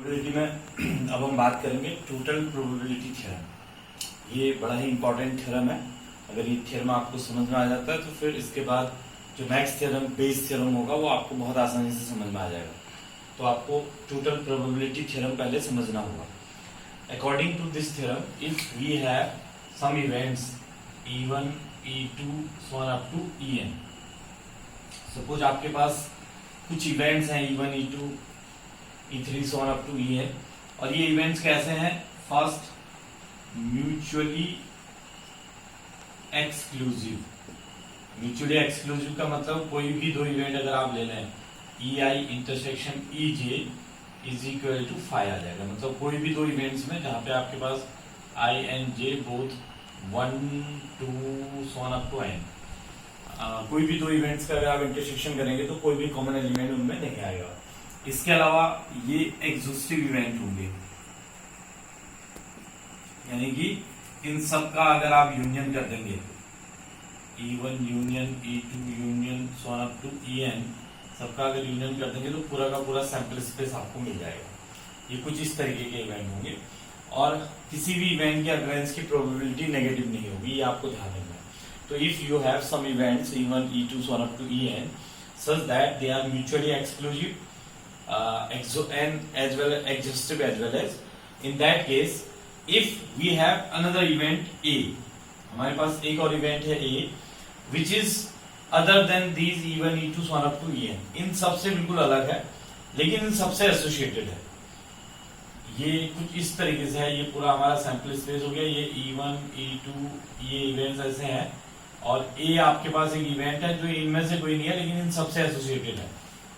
Probability में अब हम बात करेंगे टोटल प्रोबेबिलिटी थ्योरम। ये बड़ा ही इंपॉर्टेंट थ्योरम है। अगर ये थ्योरम आपको समझ में आ जाता है तो फिर इसके बाद जो नेक्स्ट थ्योरम बेस थ्योरम होगा वो आपको बहुत आसानी से समझ में आ जाएगा। तो आपको टोटल प्रोबेबिलिटी थ्योरम पहले समझना होगा। According to this theorem, if we have some events E1, E2 so on up to En, suppose आपके पास कुछ इवेंट्स हैं E1, E2, E3 so on up to En, और ये इवेंट्स कैसे हैं? First, mutually exclusive. Mutually exclusive का मतलब कोई भी दो इवेंट अगर आप ले लें, EI intersection EJ is equal to phi आ जाएगा। मतलब कोई भी दो इवेंट्स में जहां पे आपके पास I and J both 1, 2 so on up to n, कोई भी दो इवेंट्स का अगर आप इंटरसेक्शन करेंगे तो कोई भी कॉमन एलिमेंट उनमें नहीं आएगा। इसके अलावा ये एग्जॉस्टिव इवेंट होंगे, यानी कि इन सब का अगर आप यूनियन कर देंगे, E1 union E2 union so on up to En, सबका अगर यूनियन कर देंगे तो पूरा का पूरा सैंपल स्पेस आपको मिल जाएगा। ये कुछ इस तरीके के इवेंट होंगे और किसी भी इवेंट के अकरेंस की प्रोबेबिलिटी नेगेटिव नहीं होगी, ये आपको ध्यान रखना है। तो if you have some events E1, E2 so on up to En such that they are mutually exclusive and as well as exhaustive as well as, in that case if we have another event A, हमारे पास एक और event है A which is other than these E1, E2 so on up to En, इन सबसे बिल्कुल अलग है लेकिन इन सबसे एसोसिएटेड है। ये कुछ इस तरीके से है, ये पूरा हमारा सैंपल स्पेस हो गया। ये E1, E2 ये इवेंट्स ऐसे हैं और A आपके पास एक इवेंट है जो इनमें से कोई नहीं है लेकिन इन सबसे एसोसिएटेड है।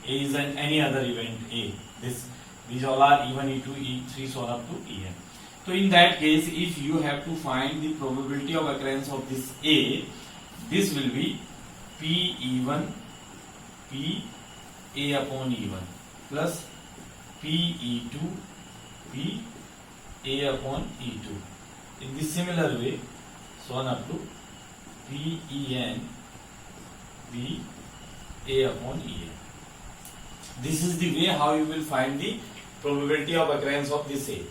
A is an any other event A. These all are E1, E2, E3 so on up to En. So in that case, if you have to find the probability of occurrence of this A, this will be P P A upon E1 plus PE2 P A upon E2. In this similar way, so on up to PEN P A upon En. This is the way how you will find the probability of occurrence of this A.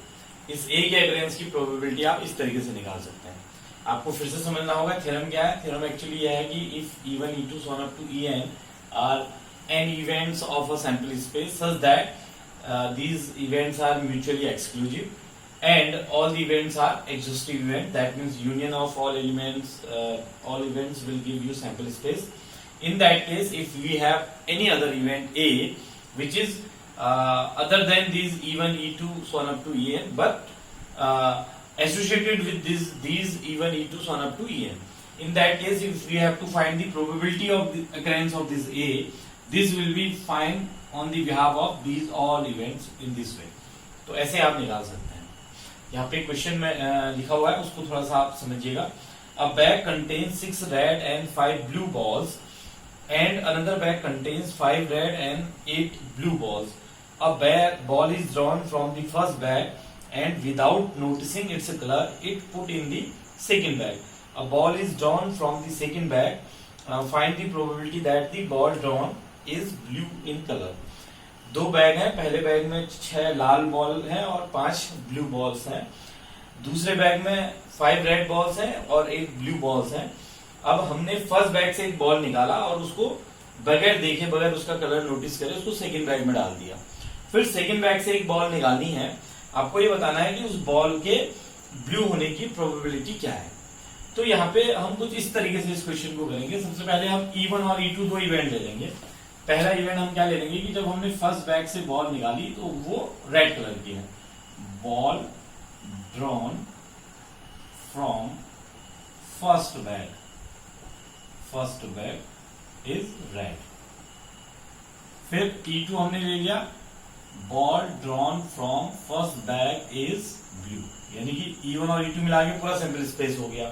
इस A के occurrence की probability आप इस तरीके से निकाल सकते हैं। आपको फिर से समझना होगा थ्योरम क्या है। थ्योरम एक्चुअली यह है कि if E1, E2 so on up to En are n events of a sample space such that these events are mutually exclusive and all the events are exhaustive event, that means union of all elements, all events will give you sample space. In that case, if we have any other event A which is other than these E1, E2 so on up to En, but associated with these E1, E2 so on up to En, in that case if we have to find the probability of the occurrence of this A, this will be find on the behalf of these all events in this way. तो ऐसे आप निकाल सकते हैं। यहाँ पे question में लिखा हुआ है, उसको थोड़ा सा आप समझिएगा। A bag contains 6 red and 5 blue balls and another bag contains 5 red and 8 blue balls. A ball is drawn from the first bag and without noticing its color, it put in the second bag. A ball is drawn from the second bag. Find the probability that the ball drawn is blue in color. दो bag हैं, पहले bag में 6 लाल ball हैं और 5 blue balls हैं। दूसरे bag में 5 red balls हैं और 1 ब्लू बॉल्स हैं। अब हमने फर्स्ट बैग से एक बॉल निकाला और उसको बगैर देखे, बगैर उसका कलर नोटिस करे, उसको सेकंड बैग में डाल दिया। फिर सेकंड बैग से एक बॉल निकालनी है, आपको ये बताना है कि उस बॉल के ब्लू होने की प्रोबेबिलिटी क्या है। तो यहाँ पे हम कुछ इस तरीके से इस क्वेश्चन को करेंगे। सबसे पहले हम E1 और E2 दो इवेंट ले लेंगे। पहला इवेंट हम क्या ले लेंगे कि जब हमने फर्स्ट बैग से बॉल निकाली तो वो रेड कलर की है। Ball drawn from first bag is red. फिर E2 हमने ले लिया, ball drawn from first bag is blue, यानी कि E1 और E2 मिला के पूरा सैंपल स्पेस हो गया।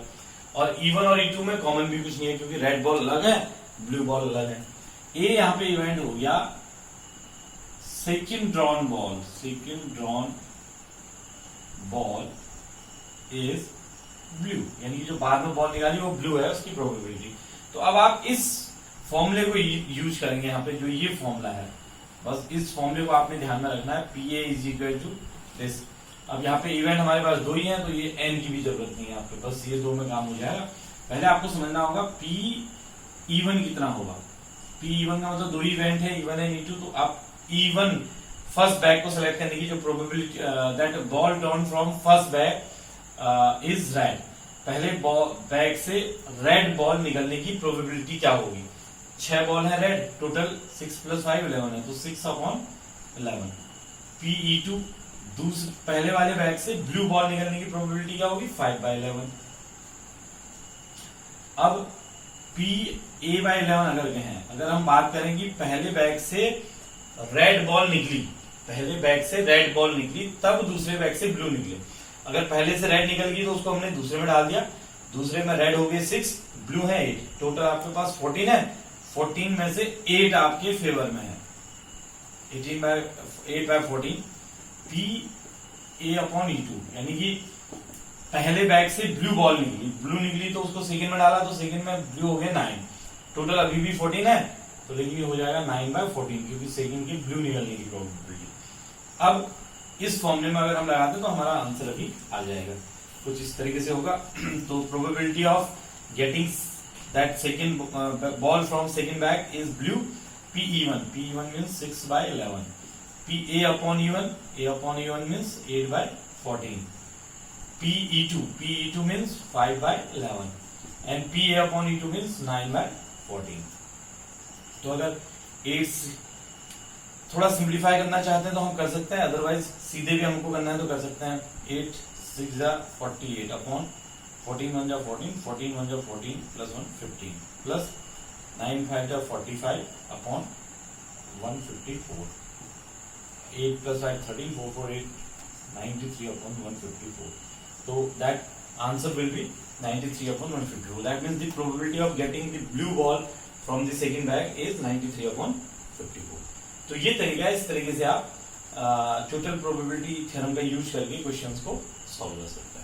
और E1 और E2 में कॉमन भी कुछ नहीं है क्योंकि रेड बॉल अलग है, ब्लू बॉल अलग है। ए यहाँ पे इवेंट हो गया second drawn ball is blue, यानी कि जो बाद में बॉल निकाली वो ब्लू है, उसकी प्रोबेबिलिटी। तो अब आप इस फॉर्मूले को यूज करेंगे यहाँ पे, जो ये फॉर्मूला है बस इस फॉर्मूले को आपने ध्यान में रखना है, P A is equal to this. अब यहाँ पे इवेंट हमारे पास 2 ही हैं, तो ये एन की भी जरूरत नहीं है आपके, बस ये 2 में काम हो जाएगा। पहले आपको समझना होगा पी इवन कितना होगा। पी इवन का मतलब 2 इवेंट है, इवन एंड ई2, तो आप इवन फर्स्ट बैग को सिलेक्ट करने की जो probability that ball turn from first bag is red, पहले बैग से रेड बॉल निकलने की प्रोबेबिलिटी क्या होगी। 6 बॉल है रेड, टोटल 6 + 5 11 है, तो 6/11। PE2 दूसरे पहले वाले बैग से ब्लू बॉल निकलने की प्रोबेबिलिटी क्या होगी 5/11। अब PA/11 अगर कहें, अगर हम बात करें कि पहले बैग से रेड बॉल निकली, पहले बैग से रेड बॉल निकली तब दूसरे बैग से ब्लू निकले। अगर पहले से रेड निकल गई तो उसको हमने दूसरे में डाल दिया, दूसरे में रेड हो गए 6, ब्लू है 8, टोटल आपके पास 14 है। 14 में से 8 आपके फेवर में है, 8/14 PA/E2, यानी कि पहले बैग से ब्लू बॉल निकली, ब्लू निकली तो उसको सेकंड में डाला, तो सेकंड में ब्लू हो गया 9, टोटल अभी भी 14 है, तो लेकिन ये हो जाएगा 9/14 क्योंकि सेकंड की ब्लू निकलने की प्रोबेबिलिटी। अब इस फॉर्मूले में अगर हम लगाते तो हमारा आंसर अभी आ जाएगा, कुछ इस तरीके से होगा। तो probability of getting that second ball from second bag is blue PE1 means 6/11, PA/E1 means 8/14, PE2 means 5/11 and PA/E2 means 9/14। तो अगर 8 थोड़ा सिंप्लीफाई करना चाहते हैं तो हम कर सकते हैं, अदरवाइज सीधे भी हमको करना है तो कर सकते हैं। 8 6 48 upon 14 1 14, 14 1 14 plus 1 15 plus 9 5 45 upon 154, 8 plus 5 13, 4 4 8 93 upon 154। तो that answer will be 93 upon 154। That means the probability of getting the blue ball from the second bag is 93 upon 54। तो ये तरीका है, इस तरीके से आप टोटल प्रोबेबिलिटी थ्योरम का यूज करके क्वेश्चंस को सॉल्व कर सकते हैं।